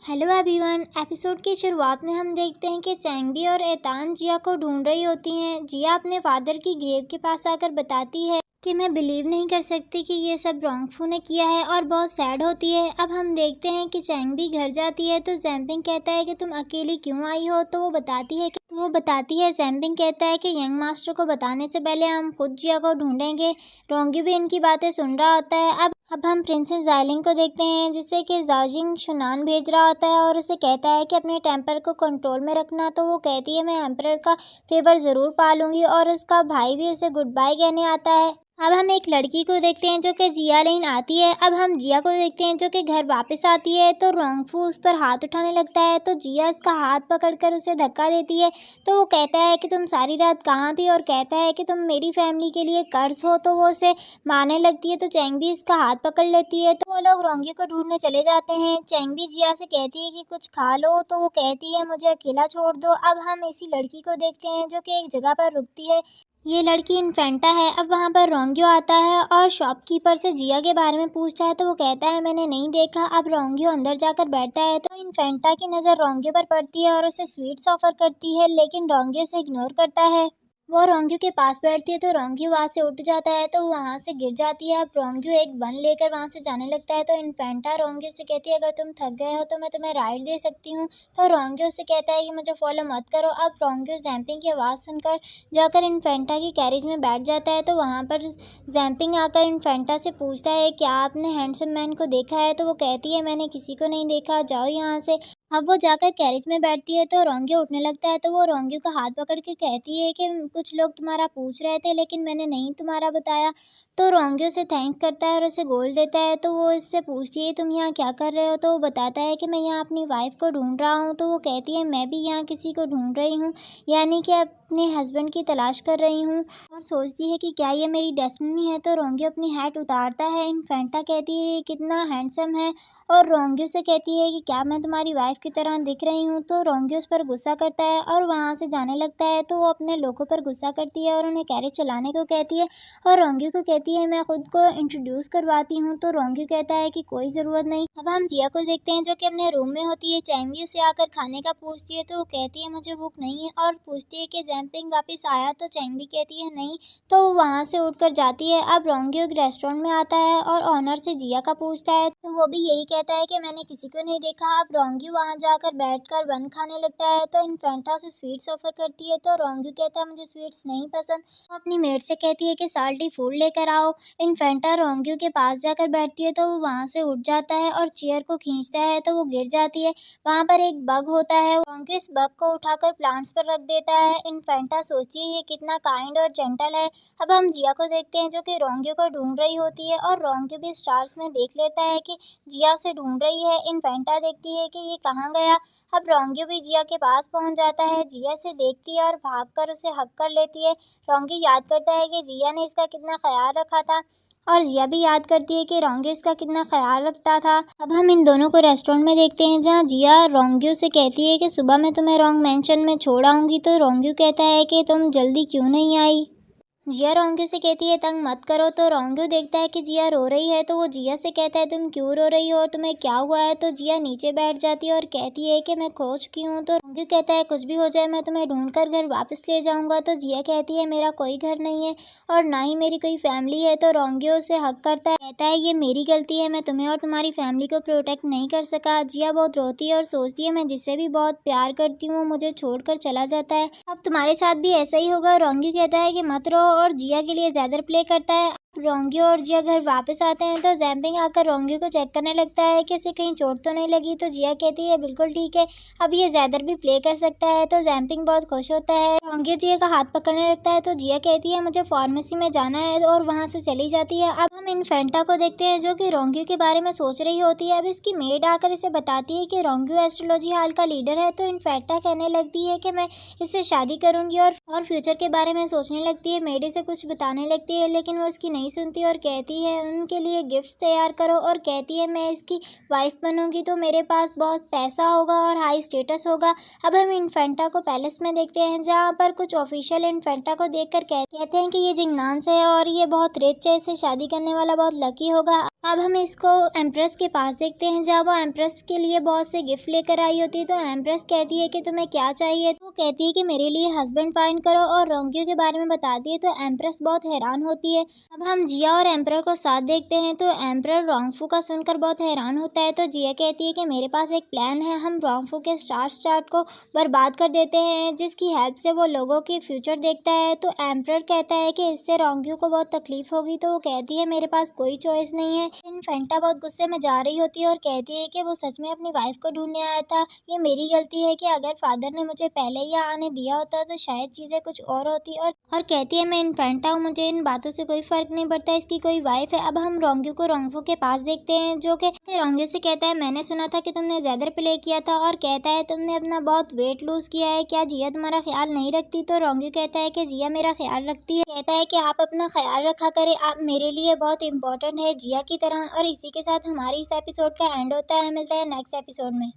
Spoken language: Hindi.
Hello everyone. एपिसोड की शुरुआत में हम देखते हैं कि चैंगबी और एतान जिया को ढूंढ रही होती हैं। जिया अपने फादर की ग्रेव के पास आकर बताती है कि मैं बिलीव नहीं कर सकती कि ये सब रोंगफू ने किया है और बहुत सैड होती है। अब हम देखते हैं कि चैंगबी घर जाती है तो जैम्पिंग कहता है कि तुम अकेली क्यों आई हो, तो वो बताती है जैम्पिंग कहता है कि यंग मास्टर को बताने से पहले हम खुद जिया को ढूंढेंगे। रोंगी भी इनकी बातें सुन रहा होता है। अब हम प्रिंसेस जाइलिंग को देखते हैं जिसे कि जाजिंग शुनान भेज रहा होता है और उसे कहता है कि अपने टेम्पर को कंट्रोल में रखना। तो वो कहती है मैं एम्परर का फेवर ज़रूर पालूंगी और उसका भाई भी उसे गुड बाय कहने आता है। अब हम एक लड़की को देखते हैं जो कि जिया लेन आती है। अब हम जिया को देखते हैं जो कि घर वापस आती है तो रोंगफू उस पर हाथ उठाने लगता है तो जिया उसका हाथ पकड़कर उसे धक्का देती है। तो वो कहता है कि तुम सारी रात कहाँ थी और कहता है कि तुम मेरी फैमिली के लिए कर्ज हो। तो वो उसे मारने लगती है तो चैंगबी इसका हाथ पकड़ लेती है। तो वो लोग रोंगी को ढूंढने चले जाते हैं। चैंगबी जिया से कहती है कि कुछ खा लो, तो वो कहती है मुझे अकेला छोड़ दो। अब हम इसी लड़की को देखते हैं जो कि एक जगह पर रुकती है। ये लड़की इन्फेंटा है। अब वहाँ पर रोंगियो आता है और शॉपकीपर से जिया के बारे में पूछता है तो वो कहता है मैंने नहीं देखा। अब रोंगियो अंदर जाकर बैठता है तो इन्फेंटा की नज़र रोंगियो पर पड़ती है और उसे स्वीट्स ऑफर करती है, लेकिन रोंगियो उसे इग्नोर करता है। वो रोंगियो के पास बैठती है तो रोंगियो वहाँ से उठ जाता है तो वहाँ से गिर जाती है। अब रोंगियो एक बन लेकर वहाँ से जाने लगता है तो इन्फेंटा रोंगियो से कहती है अगर तुम थक गए हो तो मैं तुम्हें राइड दे सकती हूँ। तो रोंगियो से कहता है कि मुझे फॉलो मत करो। अब रोंगियो जैम्पिंग की आवाज़ सुनकर जाकर इन्फेंटा की कैरेज में बैठ जाता है तो वहाँ पर जैम्पिंग आकर इन्फेंटा से पूछता है क्या आपने हैंडसम मैन को देखा है। तो वो कहती है मैंने किसी को नहीं देखा, जाओ यहाँ से। अब वो जाकर कैरेज में बैठती है तो रोंगियो उठने लगता है तो वो रोंगियो का हाथ पकड़ के कहती है कि कुछ लोग तुम्हारा पूछ रहे थे लेकिन मैंने नहीं तुम्हारा बताया। तो रोंगियो से थैंक्स करता है और उसे गोल्ड देता है। तो वो इससे पूछती है तुम यहाँ क्या कर रहे हो। तो वो बताता है कि मैं यहाँ अपनी वाइफ को ढूंढ रहा हूँ। तो वो कहती है मैं भी यहाँ किसी को ढूंढ रही हूँ, यानी कि अपने हस्बैंड की तलाश कर रही हूँ, और सोचती है कि क्या ये मेरी डेस्टिनी है। तो रोंगियो अपनी हैट उतारता है। इन्फेंटा कहती है ये कितना हैंडसम है और रोंगियो से कहती है कि क्या मैं तुम्हारी वाइफ की तरह दिख रही हूँ। तो रोंगियो उस पर गुस्सा करता है और वहाँ से जाने लगता है। तो वो अपने लोगों पर गुस्सा करती है और उन्हें कैरेज चलाने को कहती है और रोंगियो को कहती है मैं खुद को इंट्रोड्यूस करवाती हूँ। तो रोंगियो कहता है कि कोई ज़रूरत नहीं। अब हम जिया को देखते हैं जो कि अपने रूम में होती है। चैंगबी से आकर खाने का पूछती है तो वो कहती है मुझे भूख नहीं है और पूछती है कि जैम्पिंग वापस आया। तो चैंगबी कहती है नहीं, तो वो वहाँ से उठकर जाती है। अब रोंगियो एक रेस्टोरेंट में आता है और ऑनर से जिया का पूछता है तो वो भी यही कहता है कि मैंने किसी को नहीं देखा। अब रोंगियो वहाँ जाकर बैठकर बन खाने लगता है तो इन्फेंटा उसे स्वीट्स ऑफर करती है तो रोंगियो कहता है मुझे स्वीट्स नहीं पसंद। वो अपनी मेड से कहती है कि साल्टी फूड लेकर आओ। इन्फेंटा रोंगियो के पास जाकर बैठती है तो वो वहाँ से उठ जाता है और चेयर को खींचता है तो वो गिर जाती है। वहाँ पर एक बग होता है, रोंगियो इस बग को उठाकर प्लांट्स पर रख देता है। इन्फेंटा सोचती है ये कितना काइंड और जेंटल है। अब हम जिया को देखते हैं जो कि रोंगियो को ढूंढ रही होती है और रोंगियो भी स्टार्स में देख लेता है कि जिया उसे ढूंढ रही है। इन्फेंटा देखती है कि ये कहाँ गया। अब रोंगियो भी जिया के पास पहुंच जाता है। जिया से देखती है और भागकर उसे हक कर लेती है। रोंगियो याद करता है कि जिया ने इसका कितना ख्याल रखा था और जिया भी याद करती है कि रोंगियो इसका कितना ख्याल रखता था। अब हम इन दोनों को रेस्टोरेंट में देखते हैं जहाँ जिया रोंगियो से कहती है कि सुबह मैं तुम्हें रोंग मैंशन में छोड़ आऊँगी। तो रोंगियो कहता है कि तुम जल्दी क्यों नहीं आई। जिया रोंगियो से कहती है तंग मत करो। तो रोंगियो देखता है कि जिया रो रही है तो वो जिया से कहता है तुम क्यों रो रही हो और तुम्हें क्या हुआ है। तो जिया नीचे बैठ जाती है और कहती है कि मैं खो चुकी हूँ। तो रोंगियो कहता है कुछ भी हो जाए मैं तुम्हें ढूंढ कर घर वापस ले जाऊँगा। तो जिया कहती है मेरा कोई घर नहीं है और ना ही मेरी कोई फैमिली है। तो रोंगियो उसे हक करता है, कहता है ये मेरी गलती है, मैं तुम्हें और तुम्हारी फैमिली को प्रोटेक्ट नहीं कर सका। जिया बहुत रोती है और सोचती है मैं जिससे भी बहुत प्यार करती हूँ मुझे छोड़कर चला जाता है, अब तुम्हारे साथ भी ऐसा ही होगा। रोंगियो कहता है कि मत रो और जिया के लिए ज़्यादा प्ले करता है। रोंगियो और जिया घर वापस आते हैं तो जैम्पिंग आकर रोंगियो को चेक करने लगता है कि इसे कहीं चोट तो नहीं लगी। तो जिया कहती है बिल्कुल ठीक है, अब ये ज़्यादा भी प्ले कर सकता है। तो जैम्पिंग बहुत खुश होता है। रोंगियो जिया का हाथ पकड़ने लगता है तो जिया कहती है मुझे फार्मेसी में जाना है और वहाँ से चली जाती है। अब हम इन्फेंटा को देखते हैं जो कि रोंगियो के बारे में सोच रही होती है। अब इसकी मेड आकर इसे बताती है कि रोंगियो एस्ट्रोलॉजी हाल का लीडर है। तो इन्फेंटा कहने लगती है कि मैं इससे शादी करूँगी और फ्यूचर के बारे में सोचने लगती है। मेड इसे कुछ बताने लगती है लेकिन वो उसकी नहीं सुनती और कहती है उनके लिए गिफ्ट तैयार करो और कहती है मैं इसकी वाइफ बनूंगी तो मेरे पास बहुत पैसा होगा और हाई स्टेटस होगा। अब हम इन्फेंटा को पैलेस में देखते हैं जहाँ पर कुछ ऑफिशियल इन्फेंटा को देखकर कहते हैं कि ये जिंगनान से है और ये बहुत रिच है, इसे शादी करने वाला बहुत लकी होगा। अब हम इसको एम्प्रेस के पास देखते हैं, जहाँ वो एम्प्रेस के लिए बहुत से गिफ्ट लेकर आई होती है। तो एम्प्रेस कहती है कि तुम्हें क्या चाहिए। तो वो कहती है कि मेरे लिए हस्बैंड फाइंड करो और रोंग्यू के बारे में बताती है। तो एम्प्रेस बहुत हैरान होती है। अब हम जिया और एम्परर को साथ देखते हैं। तो एम्परर रोंगफू का सुनकर बहुत हैरान होता है। तो जिया कहती है कि मेरे पास एक प्लान है, हम रोंगफू के स्टार्स चार्ट को बर्बाद कर देते हैं, जिसकी हेल्प से वो लोगों की फ्यूचर देखता है। तो एम्परर कहता है कि इससे रोंग्यू को बहुत तकलीफ होगी। तो वो कहती है मेरे पास कोई चॉइस नहीं है। इन्फेंटा बहुत गुस्से में जा रही होती है और कहती है कि वो सच में अपनी वाइफ को ढूंढने आया था। ये मेरी गलती है कि अगर फादर ने मुझे पहले ही यहाँ आने दिया होता तो शायद चीज़ें कुछ और होती। और कहती है मैं इन्फेंटा हूँ, मुझे इन बातों से कोई फर्क नहीं पड़ता, इसकी कोई वाइफ है। अब हम रोंग्यू को रोंगफू के पास देखते हैं, जो कि रोंग्यू से कहता है मैंने सुना था कि तुमने ज़्यादा प्ले किया था, और कहता है तुमने अपना बहुत वेट लूज किया है, क्या जिया तुम्हारा ख्याल नहीं रखती। तो रोंग्यू कहता है कि जिया मेरा ख्याल रखती है। कहता है कि आप अपना ख्याल रखा करें, आप मेरे लिए बहुत इंपॉर्टेंट है जिया की तरह। और इसी के साथ हमारी इस एपिसोड का एंड होता है। मिलता है नेक्स्ट एपिसोड में।